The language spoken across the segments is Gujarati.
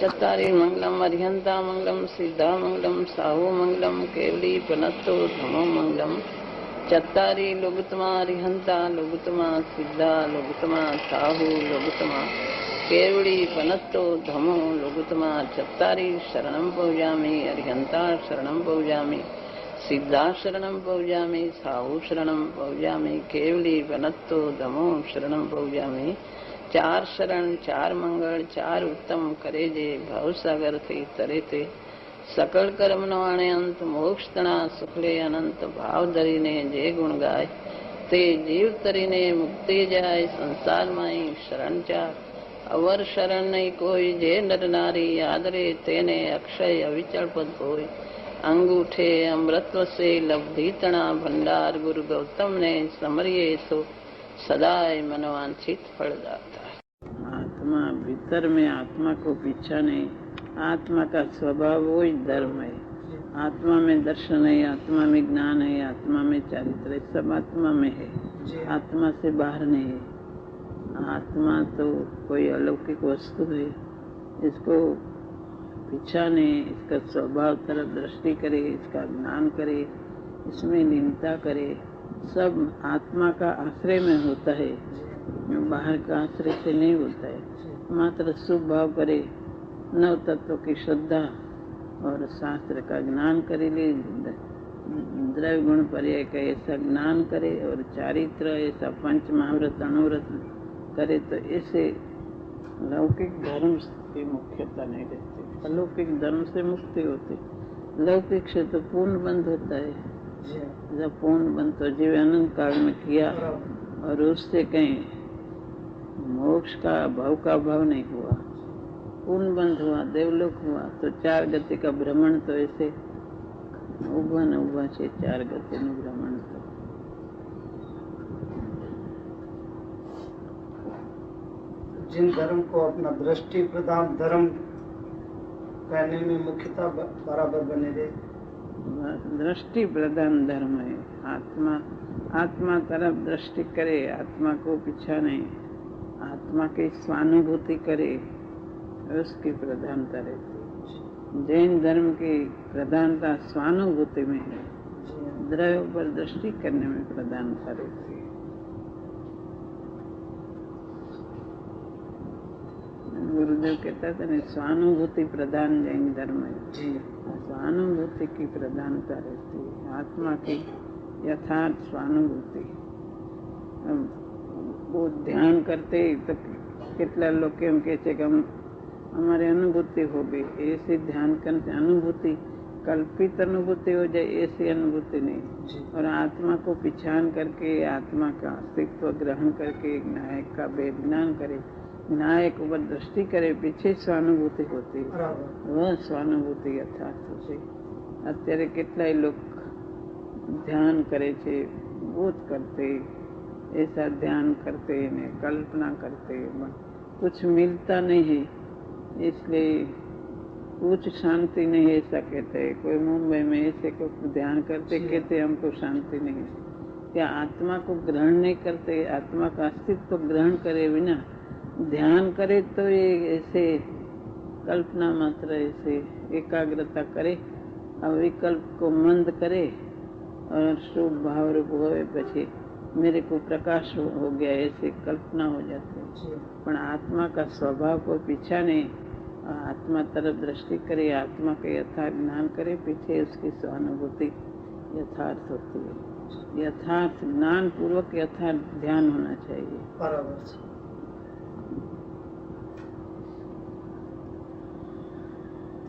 चत्तारि मंगलम अरिहंता मंगलम सिद्धा मंगलम साहू मंगलम केवली पनत्तो धमो मंगलम चत्तारि लोगुतमा अरिहंता लोगुतमा सिद्धा लोगुतमा साहू लोगुतमा केवली पनत्तो धमो लोगुतमा चत्तारि शरणं पौजामि अरिहंता शरणं पौजामि सिद्धा शरणं पौजामि साहू शरणं पौजामि केवली पनत्तो धमो शरणं पौजामि चार शरण चार मंगल चार उत्तम करे जे भवसागर थी तरे ते सकल कर्म नो आणे अंत मोक्ष तना सुखले अनंत भाव धरीने जे गुण गाय ते जीव तरीने मुक्ति जाय संसार माई शरण चार अवर शरण नहीं कोई जे नर नारी आदरे तेने अक्षय अविचल पद कोई अंगूठे अमृतव से लब्धि तना भंडार गुरु गौतम ने समरिये सो सदाय मनवांछित फल दाता है। आत्मा भीतर में आत्मा को पीछा नहीं, आत्मा का स्वभाव वो ही धर्म है। आत्मा में दर्शन है, आत्मा में ज्ञान है, आत्मा में चारित्र है, सब आत्मा में है, आत्मा से बाहर नहीं है। आत्मा तो कोई अलौकिक वस्तु है, इसको पीछा नहीं, इसका स्वभाव तरफ दृष्टि करे, इसका ज्ञान करे, इसमें लीनता करे, सब आत्मा का आश्रय में होता है, बाहर का आश्रय से नहीं होता है। मात्र शुभ भाव करे, नव तत्व की श्रद्धा और शास्त्र का ज्ञान करे, ले द्रव्य गुण पर्याय का ऐसा ज्ञान करे और चारित्र ऐसा पंच महाव्रत अनुव्रत करे, तो ऐसे लौकिक धर्म की मुख्यता नहीं रहती। अलौकिक धर्म से मुक्ति होती, लौकिक से तो पूर्ण बंद होता है। जब पूर्ण बंद तो जीव अनंत काल में किया और उससे कहीं मोक्ष का भाव नहीं हुआ, पूर्ण बंद हुआ, देवलोक हुआ, तो चार गति का भ्रमण तो ऐसे उभा से चार गति નું भ्रमण तो जिन धर्म को अपना दृष्टि प्रदान धर्म कहने में मुख्यता बराबर बने रहे, दृष्टि प्रधान धर्म है। आत्मा तरफ दृष्टि करे, आत्मा को पीछा नहीं, आत्मा की स्वानुभूति करे, उसकी प्रधानता रहती। जैन धर्म की प्रधानता स्वानुभूति में है, द्रव्य पर दृष्टि करने में प्रधानता रहती है। गुरुदेव कहता था ना, स्वानुभूति प्रधान जैन धर्म है। स्वानुभूति की प्रधानता रहती है, आत्मा की यथार्थ स्वानुभूति। वो ध्यान करते तो कितना लोग एम कहे कि हम हमारे अनुभूति हो गई, ऐसे ध्यान करते अनुभूति कल्पित अनुभूति हो जाए, ऐसी अनुभूति नहीं। और आत्मा को पहचान करके, आत्मा का अस्तित्व ग्रहण करके नायक का वेद ज्ञान करे, नायक ऊपर दृष्टि करे, पीछे स्वानुभूति होती, वह स्वानुभूति यथार्थ होती। અત્યારે કેટલાય लोग ध्यान करे छे, बोध करते, ऐसा ध्यान करते ने कल्पना करते, कुछ मिलता नहीं है, इसलिए कुछ शांति नहीं है, ऐसा कहते हैं। कोई मुंबई में ऐसे को ध्यान करते कहते हमको शांति नहीं है। क्या आत्मा को ग्रहण नहीं करते? आत्मा का अस्तित्व ग्रहण करे बिना ध्यान करे तो ये ऐसे कल्पना मात्र, ऐसे एकाग्रता करे, विकल्प को मंद करे और शुभ भाव रूप होए, पछी मेरे को प्रकाश हो गया, ऐसे कल्पना हो जाती है। पर आत्मा का स्वभाव को पीछा नहीं, आत्मा तरफ दृष्टि करे, आत्मा के यथार्थ ज्ञान करे, पीछे उसकी सहानुभूति यथार्थ होती है। यथार्थ ज्ञान पूर्वक यथार्थ ध्यान होना चाहिए। बराबर।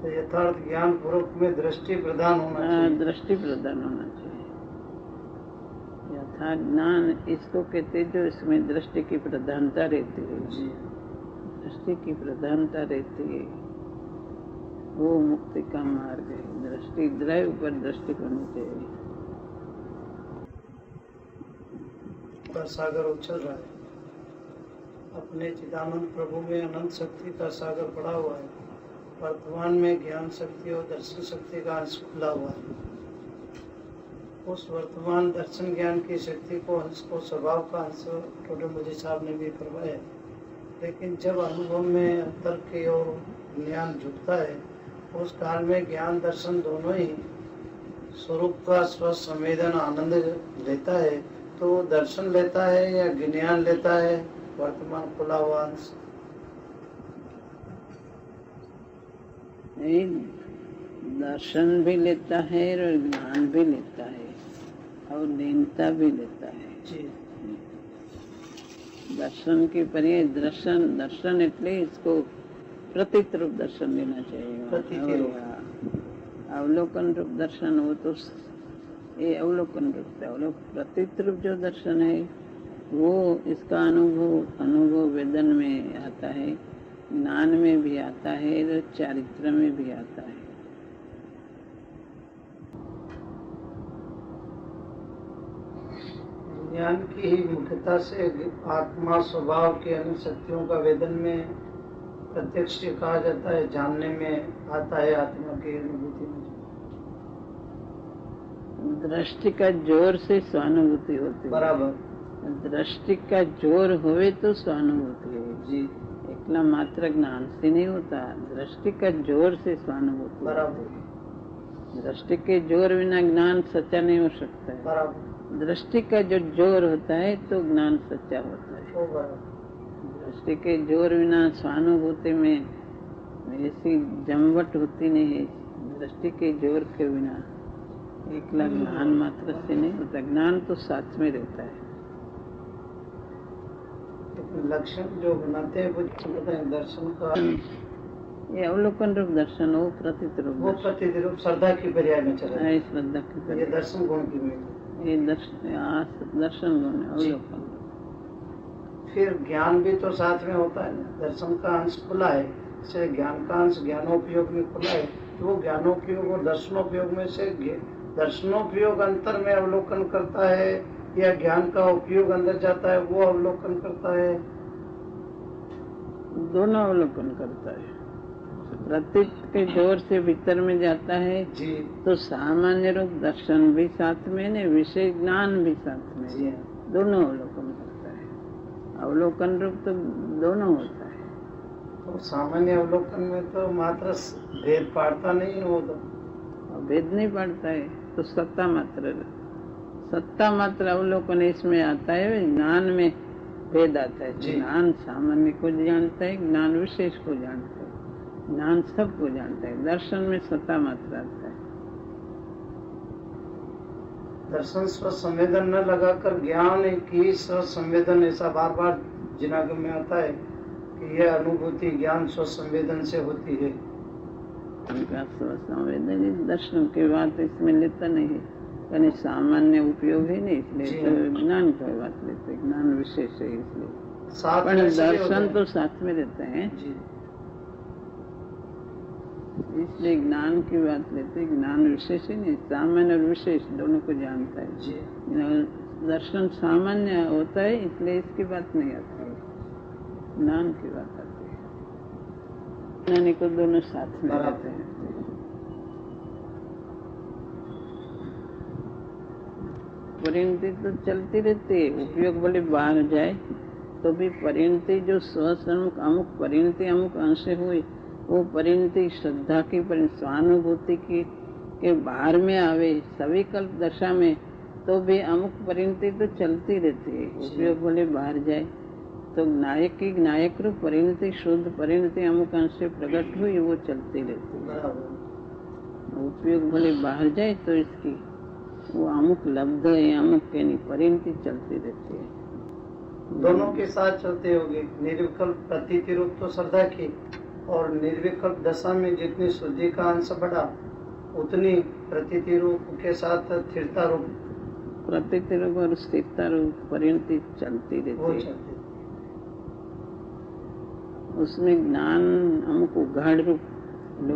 तो यथार्थ ज्ञान पूर्वक में दृष्टि प्रदान होना चाहिए। दृष्टि प्रदान होना चाहिए। यथार्थ ज्ञान इसको कहते जो इसमें दृष्टि की प्रधानता रहती है, दृष्टि की प्रधानता रहती है, वो मुक्ति का मार्ग है। दृष्टि द्रव्य पर दृष्टि होनी चाहिए। का सागर उछल रहा है, अपने चिदानंद प्रभु में अनंत शक्ति का सागर पड़ा हुआ है। वर्तमान में ज्ञान शक्ति और दर्शन शक्ति का अंश खुला हुआ है। उस वर्तमान दर्शन ज्ञान की शक्ति को अंश को स्वभाव का अंश टोटे मुझे साहब ने भी करवाया, लेकिन जब अनुभव में अंतर की ओर ज्ञान झुकता है, उस काल में ज्ञान दर्शन दोनों ही स्वरूप का स्वसंवेदन आनंद लेता है। तो वो दर्शन लेता है या ज्ञान लेता है, वर्तमान खुला हुआ अंश? दर्शन भी लेता है और ज्ञान भी लेता है और लीनता भी लेता है जी। दर्शन के पर्याय दर्शन, दर्शन એટલે इसको प्रतीत रूप दर्शन लेना चाहिए। अवलोकन रूप दर्शन हो तो ये अवलोकन रूप है। प्रतीत रूप जो दर्शन है वो इसका अनुभव वेदन में आता है, ज्ञान में भी आता है और चारित्र में भी आता है। ज्ञान की ही मुख्यता से आत्मा स्वभाव के अन्य शक्तियों का वेदन में प्रत्यक्ष कहा जाता है, जानने में आता है आत्मा की अनुभूति में। दृष्टि का जोर से स्वानुभूति होती है। बराबर। दृष्टि का जोर होवे तो स्वानुभूति है जी। एकला मात्र ज्ञान से नहीं होता, दृष्टि का जोर से स्वानुभूति। बराबर। दृष्टि के जोर बिना ज्ञान सच्चा नहीं हो सकता है। बराबर। दृष्टि का जो जोर होता है तो ज्ञान सच्चा होता है। दृष्टि के जोर बिना स्वानुभूति में ऐसी जमवट होती नहीं है। दृष्टि के जोर के बिना एकला ज्ञान मात्र से नहीं होता, ज्ञान तो साथ में रहता है। लक्षण जो बनाते हैं वो दर्शन का, ये अवलोकन रूप दर्शन हो, प्रतीत रूप, वो प्रतीत रूप श्रद्धा की पर्याय में चला है। श्रद्धा की पर्याय, ये दर्शन गुण की में, ये दर्शन गुण है, अवलोकन। फिर ज्ञान भी तो साथ में होता है ना। दर्शन का अंश खुला है, से ज्ञान का अंश ज्ञानोपयोग में खुला है, तो वो ज्ञानोपयोग और दर्शनोपयोग में से दर्शनोपयोग अंतर में अवलोकन करता है या ज्ञान का उपयोग अंदर जाता है वो अवलोकन करता है? दोनों अवलोकन करता है। प्रतीत के जोर से भीतर में जाता है जी। तो सामान्य रूप दर्शन भी साथ में ने, विषय ज्ञान भी साथ में जी। दोनों अवलोकन करता है। अवलोकन रूप तो दोनों होता है। तो सामान्य अवलोकन में तो मात्र भेद पाड़ता नहीं होता, भेद नहीं पड़ता है तो सत्ता मात्र अवलोकन इसमें आता है। ज्ञान में भेद आता है। ज्ञान सामान्य को जानता है, ज्ञान विशेष को जानता है, ज्ञान सबको जानता है। दर्शन में सत्ता मात्र आता है। दर्शन स्वसंवेदन न लगाकर ज्ञान की स्वसंवेदन, ऐसा बार बार जिनागम में आता है कि यह अनुभूति ज्ञान स्वसंवेदन से होती है। उनका स्वसंवेदन दर्शन के बाद इसमें लेता नहीं है, यानी सामान्य उपयोग ही नहीं, इसलिए तो ज्ञान की बात लेते, ज्ञान विशेष है इसलिए। दर्शन तो साथ में रहते हैं इसलिए ज्ञान की बात लेते। ज्ञान विशेष ही नहीं, सामान्य और विशेष दोनों को जानता है। दर्शन सामान्य होता है इसलिए इसकी बात नहीं आती है, ज्ञान की बात आती है। ज्ञानी को दोनों साथ में रहते हैं। परिणति तो चलती रहती है, उपयोग भले बाहर जाए तो भी परिणति जो स्वसन्मुख अमुक परिणति अमुक अंश हुई, वो परिणति श्रद्धा की स्वानुभूति की के बाहर में आवे सविकल्प दशा में, तो भी अमुक परिणति तो चलती रहती है। उपयोग भले बाहर जाए तो नायक की नायक रूप परिणति, शुद्ध परिणति अमुक अंश से प्रकट हुई, वो चलती रहती है। उपयोग भले बाहर जाए तो इसकी वो अमुक लब्ध है, अमुक के नहीं, परिणति चलती रहती है। दोनों के साथ चलते होंगे। निर्विकल्प प्रतीति रूप तो श्रद्धा की, और निर्विकल्प दशा में जितनी शुद्धि का अंश बढ़ा उतनी प्रतीति रूप के साथ स्थिरता रूप, प्रतीति रूप और स्थिरता रूप परिणति चलती रहती है। उसमें ज्ञान अमुक उघाड़ रूप,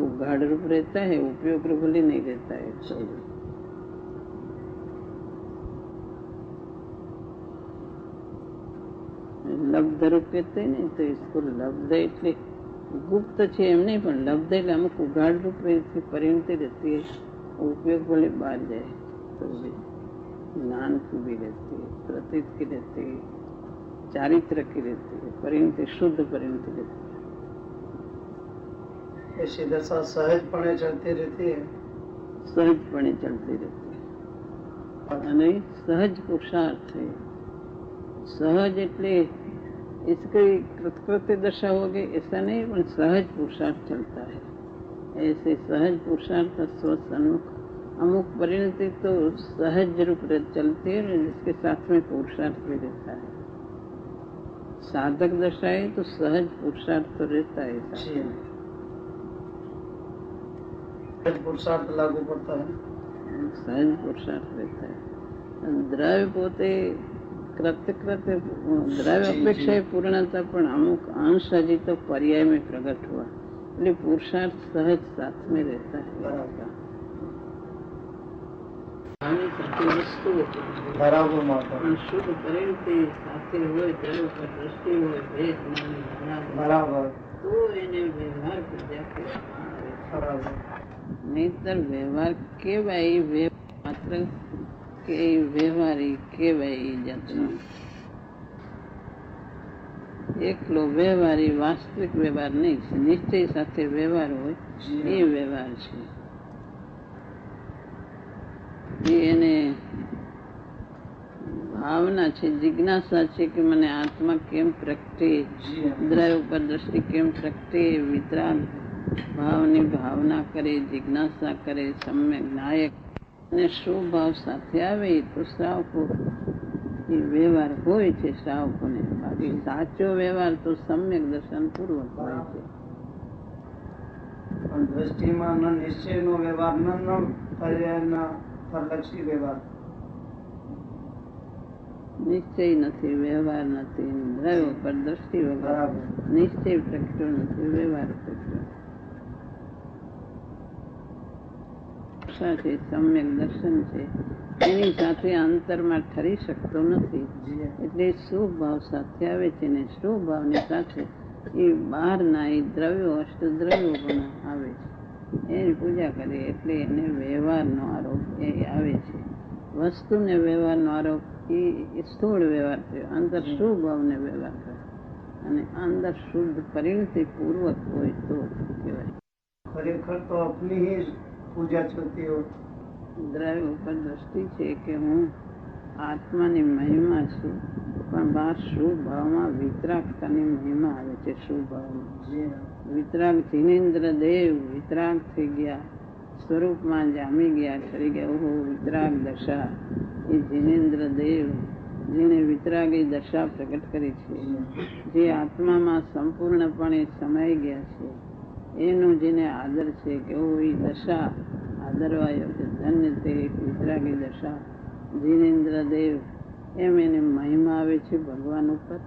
उघाड़ रूप रहता है, उपयोग रूप भले नहीं रहता है। લબ્ધ રૂપ કહેते नहीं, तो इसको लब्ध એટલે गुप्त છે એમ નહીં, પણ लब्ध એટલે અમુક ઉઘાડ રૂપ પરિણતિ रहती है। उपयोग भले बाहर जाए तो भी ज्ञान की भी रहती है, प्रतीत की रहती है, चारित्र की रहती है, परिणति शुद्ध परिणति रहती है। ऐसी दशा सहजपणे चलती रहती है। सहजपणे चलती रहती है અને સહજ પુરુષાર્થ है। सहज એટલે इसकी कृत्य दशा हो गई ऐसा नहीं, पर सहज पुरुषार्थ चलता है। ऐसे सहज पुरुषार्थ स्वसन्मुख अमुक परिणति तो सहज रूप चलती है, जिसके साथ में पुरुषार्थ भी रहता है। साधक दशा है तो सहज पुरुषार्थ तो रहता है साथ में। सहज पुरुषार्थ लागू पड़ता है, सहज पुरुषार्थ रहता है। દ્રવ્ય પોતે कृत्य द्रव्य अपेक्षा पूर्णता पण अमुक अंश हजी तो पर्याय में प्रकट हुआ, इसलिए पुरुषार्थ सहज साथ में रहता है। वस्तु शुद्ध परिणति साथे होय, द्रव्य पर दृष्टि होय, भेद बराबर तो એને વ્યવહાર પ્રજા નહીતર વ્યવહાર કેવાય માત્ર કે વ્યવહારી કેવાય જાતનો એકલો વ્યવહારી વાસ્તવિક વ્યવહાર નહીં છે, નિશ્ચય સાથે વ્યવહાર હોય એ વ્યવહાર છે। એને ભાવના છે, જિજ્ઞાસા છે કે મને આત્મા કેમ પ્રગટે, દ્રવ્ય ઉપર દ્રષ્ટિ કેમ પ્રગટે, વિતરાગ ભાવની ભાવના કરે, જિજ્ઞાસા કરે, સમ્યક નાયક અને શું ભાવ સાથે આવે તો શ્રાવકો એ વ્યવહાર હોય છે શ્રાવકોને। બાકી સાચો વ્યવહાર તો સમ્યક દર્શન પૂર્વક હોય છે। દ્રષ્ટિમાં ન નિશ્ચયનો વ્યવહાર ન પરલક્ષી વ્યવહાર, નિશ્ચય નથી, વ્યવહાર નથી, દ્રવ્ય પર દ્રષ્ટિ વગર નિશ્ચય પ્રગટ્યો નથી, વ્યવહાર પ્રગટ્યો છે, સમ્યક દર્શન છે, એની સાથે અંતરમાં ઠરી શકતો નથી। એટલે શુભ ભાવ સાથે આવે છે ને શુભ ભાવની સાથે એ બહારના એ દ્રવ્યો અષ્ટદ્રવ્યો પણ આવે છે, એની પૂજા કરે એટલે એને વ્યવહારનો આરોપ એ આવે છે। વસ્તુને વ્યવહારનો આરોપ એ સ્થૂળ વ્યવહાર થયો, અંદર શુભ ભાવને વ્યવહાર કરે અને અંદર શુદ્ધ પરિણતિ પૂર્વક હોય તો કહેવાય। ખરેખર તો આપની ही પૂજા ચલતી હોય, દ્રવ્ય ઉપર દ્રષ્ટિ છે કે હું આત્માની મહિમા છું, પણ બહાર શુભ ભાવમાં વિતરાગતાની મહિમા આવે છે। શુભ ભાવમાં વિતરાગ જીનેન્દ્ર દેવ વિતરાગ થઈ ગયા, સ્વરૂપમાં જામી ગયા, ઠરી ગયા। ઓહો વિતરાગ દશા, એ જીનેન્દ્ર દેવ જેને વિતરાગી દશા પ્રગટ કરી છે, જે આત્મામાં સંપૂર્ણપણે સમાઈ ગયા છે, એનો જેને આદર છે કે ઓ એ દશા આદરવાયો છે, ધન્ય તે વિતરાગી દશા જીનેન્દ્ર દેવ, એમ એને મહિમા આવે છે ભગવાન ઉપર,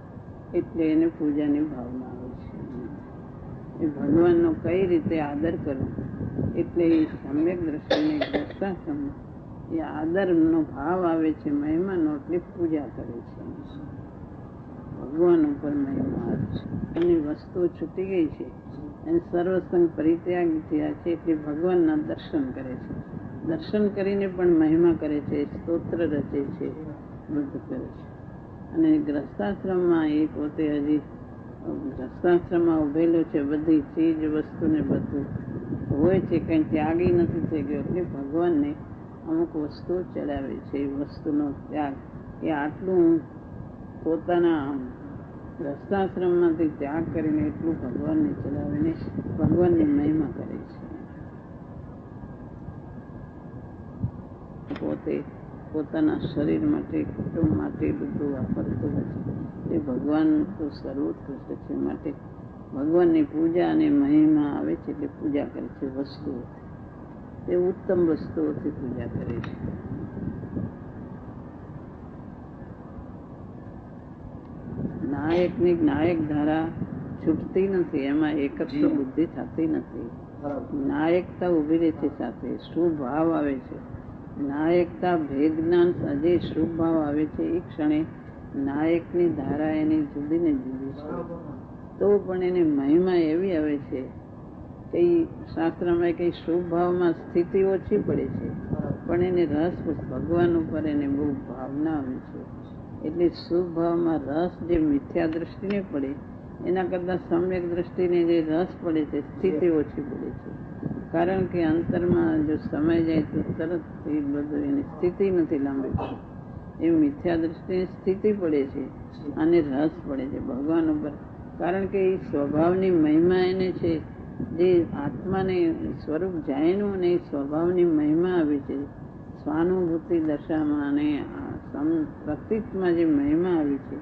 એટલે એને પૂજાની ભાવના આવે છે। એ ભગવાનનો કઈ રીતે આદર કરવો, એટલે એ સમ્યક દ્રષ્ટિને દ્રષ્ટાશ્રમમાં એ આદરનો ભાવ આવે છે, મહિમાનો, એટલે પૂજા કરે છે, ભગવાન ઉપર મહિમા આવે છે। એની વસ્તુઓ છૂટી ગઈ છે અને સર્વસંગ પરિત્યાગ થયા છે, એટલે ભગવાનના દર્શન કરે છે, દર્શન કરીને પણ મહિમા કરે છે, સ્તોત્ર રચે છે, બધું કરે છે। અને ગ્રસ્તાશ્રમમાં એ પોતે હજી ગ્રસ્તાશ્રમમાં ઉભેલો છે, બધી ચીજ વસ્તુને બધું હોય છે, કંઈ ત્યાગી નથી થઈ ગયો, એટલે ભગવાનને અમુક વસ્તુઓ ચડાવે છે। એ વસ્તુનો ત્યાગ એ આટલું પોતાના ગ્રસ્તાશ્રમમાંથી ત્યાગ કરીને એટલું ભગવાનને ચડાવીને ભગવાનની મહિમા કરે છે। પોતે પોતાના શરીર માટે, કુટુંબ માટે બધું વાપરતો હોય છે, એ ભગવાન તો સર્વોત્કૃષ્ટ છે, માટે ભગવાનની પૂજા અને મહિમા આવે છે એટલે પૂજા કરે છે વસ્તુઓથી, એ ઉત્તમ વસ્તુઓથી પૂજા કરે છે। નાયકની નાયક ધારા છૂટતી નથી, એમાં એકત્વ બુદ્ધિ થતી નથી, નાયકતા ઉભી રહે છે સાથે, શુભ ભાવ આવે છે, નાયકતા ભેદ જ્ઞાન હજી શુભ ભાવ આવે છે, એ ક્ષણે નાયકની ધારા એની જુદી ને જુદી છે, તો પણ એની મહિમા એવી આવે છે કે શાસ્ત્રમાં કઈ શુભ ભાવમાં સ્થિતિ ઓછી પડે છે, પણ એને રસ ભગવાન ઉપર એને બહુ ભાવના આવે છે, એટલે શુભ ભાવમાં રસ જે મિથ્યા દ્રષ્ટિને પડે એના કરતાં સમ્યક દ્રષ્ટિને જે રસ પડે છે, સ્થિતિ ઓછી પડે છે. કારણ કે અંતરમાં જો સમય જાય તો તરત એ બધું એની સ્થિતિ નથી લાંબી પડતી. એ મિથ્યા દ્રષ્ટિની સ્થિતિ પડે છે અને રસ પડે છે ભગવાન ઉપર. કારણ કે એ સ્વભાવની મહિમા એને છે, જે આત્માને સ્વરૂપ જાયનું અને એ સ્વભાવની મહિમા આવી છે. સ્વાનુભૂતિ દશામાં અને પ્રતીતમાં જે મહિમા આવી છે,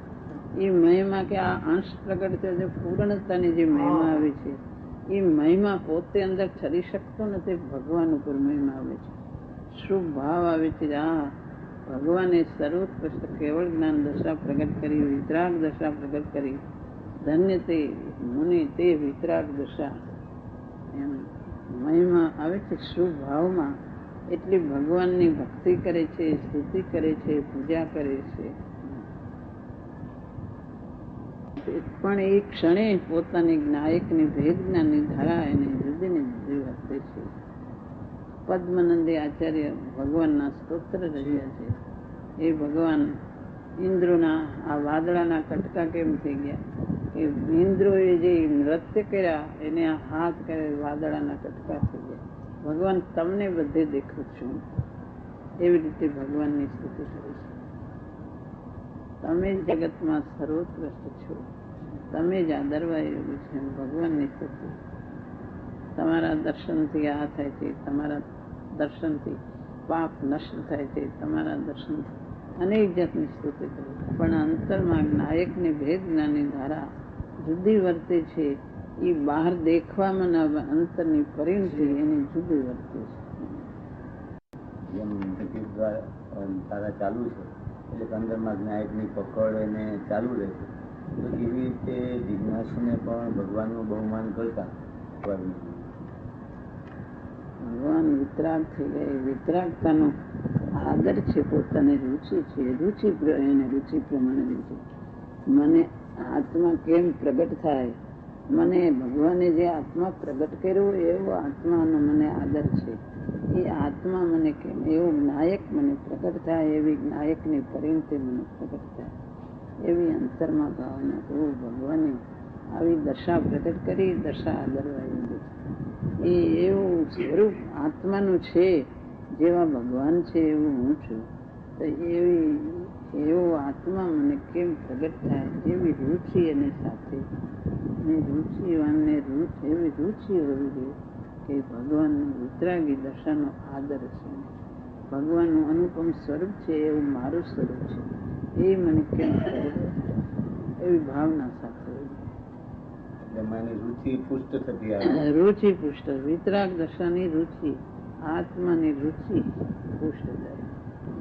એ મહિમા કે આ અંશ પ્રગટ થયો છે, પૂર્ણતાની જે મહિમા આવી છે, એ મહિમા પોતે અંદર ઠરી શકતો નથી. ભગવાન ઉપર મહિમા આવે છે, શુભ ભાવ આવે છે. આ ભગવાને સર્વોત્કૃષ્ટ કેવળ જ્ઞાન દશા પ્રગટ કરી, વિતરાગ દશા પ્રગટ કરી. ધન્ય તે મુનિ તે વિતરાગ દશા, એમ મહિમા આવે છે શુભ ભાવમાં. એટલી ભગવાનની ભક્તિ કરે છે, સ્તુતિ કરે છે, પૂજા કરે છે. પણ એ ક્ષણે પોતાની નાયકની ભેદ જ્ઞાનની ધારા એને જુદી ને જુદી વર્તે છે. પદ્મનંદી આચાર્ય ભગવાનના સ્તોત્ર રહ્યા છે. એ ભગવાન ઇન્દ્રોના આ વાદળાના કટકા કેમ થઈ ગયા? કે ઇન્દ્રોએ જે નૃત્ય કર્યા એને આ હાથ કરે વાદળાના કટકા થઈ ગયા. ભગવાન તમને બધે દેખું છું, એવી રીતે ભગવાનની સ્તુતિ કરે છે. તમે જ જગતમાં સર્વોત્કૃષ્ટ છો, તમે જ આદરવા યોગ્ય છે. ભગવાનની સ્તુતિ. તમારા દર્શનથી આ થાય છે, તમારા દર્શનથી પાપ નષ્ટ થાય છે, તમારા દર્શનથી અનેક જાતની સ્તુતિ કરે છે. પણ અંતરમાં નાયકની ભેદ જ્ઞાનની ધારા જુદી વર્તે છે. એ બહાર દેખવામાં ના, અંતરની પરિણતિ એની જુદી વર્તે છે. જેમ તારા ચાલુ છે એટલે અંદરમાં નાયકની પકડ એને ચાલુ રહે છે. તો એવી રીતે જિજ્ઞાસુને પણ ભગવાનનું બહુમાન કરતા ભગવાન વિતરાગ થઈ ગયા. વિતરાગતાનો આદર છે, પોતાની રુચિ છે. રુચિ એને રુચિ પ્રમાણે છે. મને આત્મા કેમ પ્રગટ થાય, મને ભગવાને જે આત્મા પ્રગટ કર્યો એવો આત્માનો મને આદર છે. એ આત્મા મને કેમ, એવો નાયક મને પ્રગટ થાય, એવી નાયકની પરિણતિ મને પ્રગટ થાય, એવી અંતરમાં ભાવના. તો ભગવાને આવી દશા પ્રગટ કરી, દશા આદરવા યોગ્ય છે. એ એવું સ્વરૂપ આત્માનું છે, જેવા ભગવાન છે એવું હું છું. તો એવો આત્મા મને કેમ પ્રગટ થાય, એવી રુચિ એને સાથે. રુચિવાનને એવી રુચિ હોવી જોઈએ કે ભગવાનનું વિતરાગી દશાનો આદર છે. ભગવાનનું અનુપમ સ્વરૂપ છે, એવું મારું સ્વરૂપ છે, એ મને કેમ પ્રગટ થાય, એવી ભાવના સાથે. રુચિ પુષ્ટ થતી, રુચિ પુષ્ટ, વિતરાગ દશાની રુચિ, આત્માની રુચિ પુષ્ટ થાય.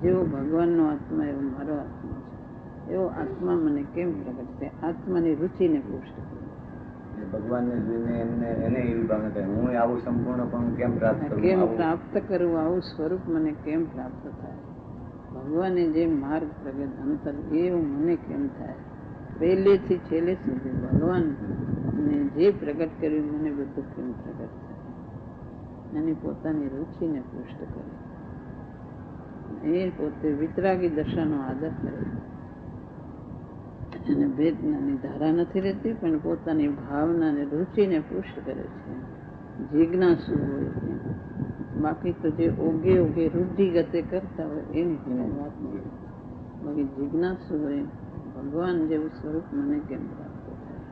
જેવો ભગવાનનો આત્મા એવો મારો આત્મા છે, એવો આત્મા મને કેમ પ્રગટ થાય, આત્માની રુચિને પુષ્ટ કરે. ભગવાનને જોઈને એને એવી ભાવના થાય, હું આવું સંપૂર્ણ પણ કેમ પ્રાપ્ત કરું, આવું સ્વરૂપ મને કેમ પ્રાપ્ત થાય. ભગવાને જે માર્ગ પ્રગટ અંતર એવું મને કેમ થાય. પહેલેથી છેલ્લે સુધી ભગવાન ને જે પ્રગટ કર્યું મને બધું કેમ પ્રગટ થાય. એની પોતાની રુચિને પુષ્ટ કરે. એ પોતે વિતરાગી દશાનો આદર કરે. એને ભેદની ધારા નથી રહેતી, પણ પોતાની ભાવનાને રુચિને પુષ્ટ કરે છે. જિજ્ઞાસુ હોય, બાકી તો જે ઓગે રૂઢિ ગતે કરતા હોય એની વાત નથી. બાકી જિજ્ઞાસુ હોય, ભગવાન જેવું સ્વરૂપ મને કેમ પ્રાપ્ત થાય.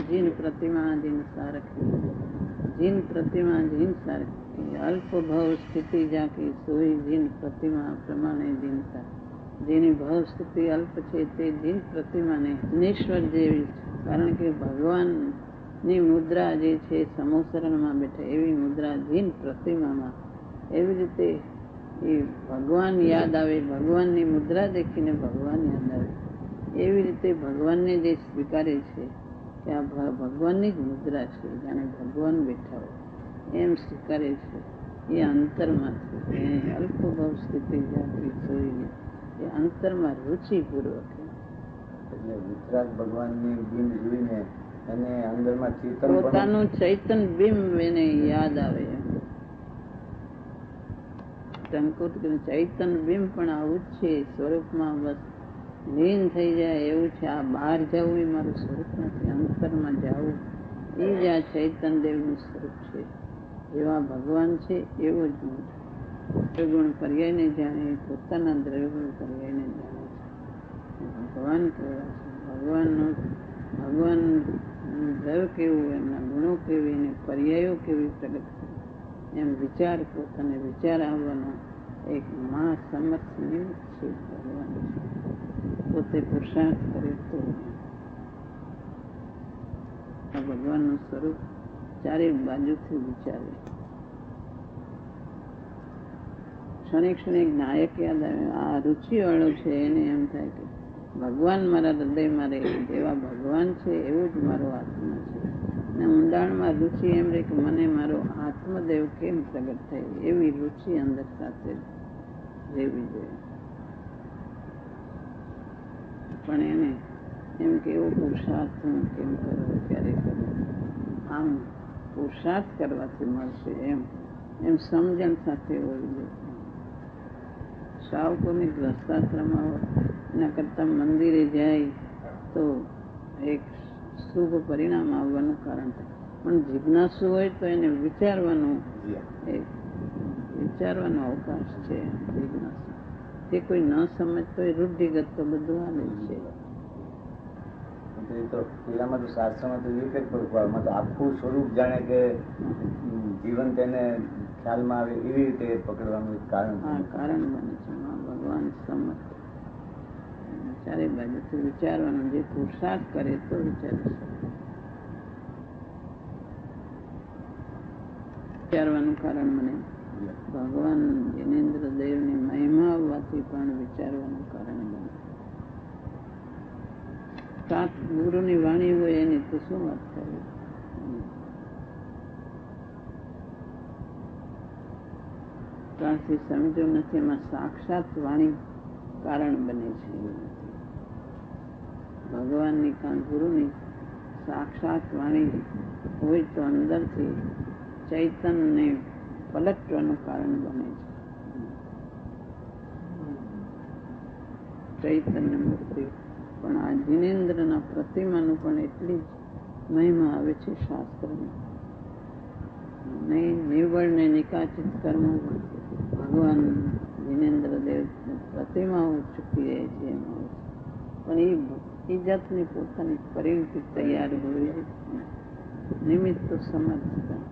જીન પ્રતિમા જીન સારખી, જીન પ્રતિમા જીન સારખી, અલ્પ ભાવ સ્થિતિ જાકી સોઈ જીન પ્રતિમા પ્રમાણે જીન સારખી. જેની ભાવ સ્થિતિ અલ્પ છે તે જીન પ્રતિમાને નિશ્વર જેવી છે. કારણ કે ભગવાનની મુદ્રા જે છે સમોસરણમાં બેઠા એવી મુદ્રા જીન પ્રતિમામાં. એવી રીતે એ ભગવાન યાદ આવે, ભગવાનની મુદ્રા દેખીને ભગવાન યાદ આવે. એવી રીતે ભગવાનને જે સ્વીકારે છે કે આ ભગવાનની જ મુદ્રા છે, જાણે ભગવાન બેઠા હોય એમ સ્વીકારે છે. એ અંતરમાંથી અલ્પભાવ સ્થિતિ જાગૃત જોઈને એ અંતરમાં રુચિપૂર્વક વિતરાગ ભગવાનની બિંબ જોઈને અને અંદરમાં ચેતન, પોતાનું ચૈતન બિંબ એને યાદ આવે. ટંકુટ ચૈતન બિંબ પણ આવું જ છે સ્વરૂપમાં. બસ લીન થઈ જાય એવું છે. આ બહાર જવું એ મારું સ્વરૂપ નથી, અંતરમાં જવું એ જ આ ચૈતન્ય દેવનું સ્વરૂપ છે. એવા ભગવાન છે એવો જ હું છું. દ્રવ્યગુણ પર્યાયને જાણે, પોતાના દ્રવ્યગુણ પર્યાયને જાણે છે. ભગવાન કેવા છે, ભગવાનનું દ્રવ્ય કેવું, એમના ગુણો કેવી, એને પર્યાયો કેવી પ્રગટ કરી, એમ વિચાર પોતાને વિચાર આવવાનો એક મહા સમર્થ નિમિત્ત છે ભગવાન છે. પોતે પુરુષાર્થ કરે તો આ ભગવાનનું સ્વરૂપ ચારે બાજુથી વિચારે. ક્ષણે ક્ષણે નાયક યાદ આવે. આ રુચિવાળો છે એને એમ થાય કે ભગવાન મારા હૃદયમાં રહે, જેવા ભગવાન છે એવું જ મારો આત્મા છે. અને ઊંડાણમાં રુચિ એમ રહે કે મને મારો આત્મદેવ કેમ પ્રગટ થાય, એવી રુચિ અંદર સાથે રહેવી જોઈએ. પણ એને એમ કે એવો પુરુષાર્થ હું કેમ કરું, ક્યારે કરું, આમ પુરુષાર્થ કરવાથી મળશે એમ સમજણ સાથે હોવી જોઈએ. સાવકોની ગ્રસ્તાશ્રમમાં એના કરતાં મંદિરે જાય તો એક શુભ પરિણામ આવવાનું કારણ થાય. પણ જિજ્ઞાસુ હોય તો એને વિચારવાનો અવકાશ છે. જિજ્ઞાસુ તે કોઈ ન સમજતો હોય, રૂઢિગત તો બધું હાલે છે. તો પેલામાં તો શાસ્ત્રમાં તો એક જ પડવામાં તો આખું સ્વરૂપ જાણે કે જીવન તેને ખ્યાલમાં આવે એવી રીતે પકડવાનું એક કારણ બને છે. ભગવાન સમર્થ ચારે બાજુથી વિચારવાનું, જે પુરુષાર્થ કરે તો વિચારી શકે. વિચારવાનું કારણ મને ભગવાન જિનેન્દ્ર દેવની મહિમા આવવાથી પણ વિચારવાનું કારણ બને. સાત ગુરુની વાણી હોય એની તો શું વાત કરવી. ત્યાંથી સમજ્યું નથી, એમાં સાક્ષાત વાણી કારણ બને છે. ભગવાનની ગુરુની સાક્ષાત વાણી હોય તો અંદરથી ચૈતન્યને પલટવાનું કારણ બને છે. ચૈતન્ય મૂર્તિ પણ આ જિનેન્દ્રના પ્રતિમાનું પણ એટલી જ મહિમા આવે છે શાસ્ત્રની. નહીં નિર્બળ ને નિકાચિત કર્મ ભગવાન જિનેન્દ્ર દેવ પ્રતિમાઓ ચૂકી રહે છે એમાં, પણ એ જાતની પોતાની પરિણતિ તૈયાર હોય, નિમિત્ત તો સમર્થતા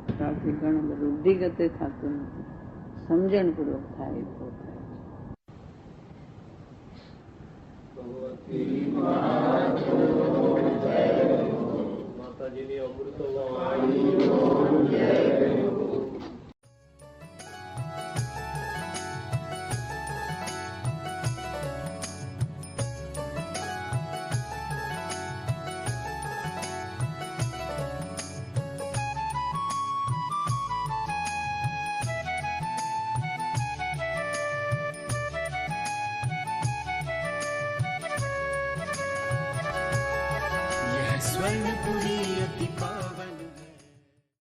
ત્યારથી ઘણું બધું રૂઢિગતે થતું નથી, સમજણપૂર્વક થાય તો થાય છે. માતાજીની અમૃત स्वर्णपुरी अति पावन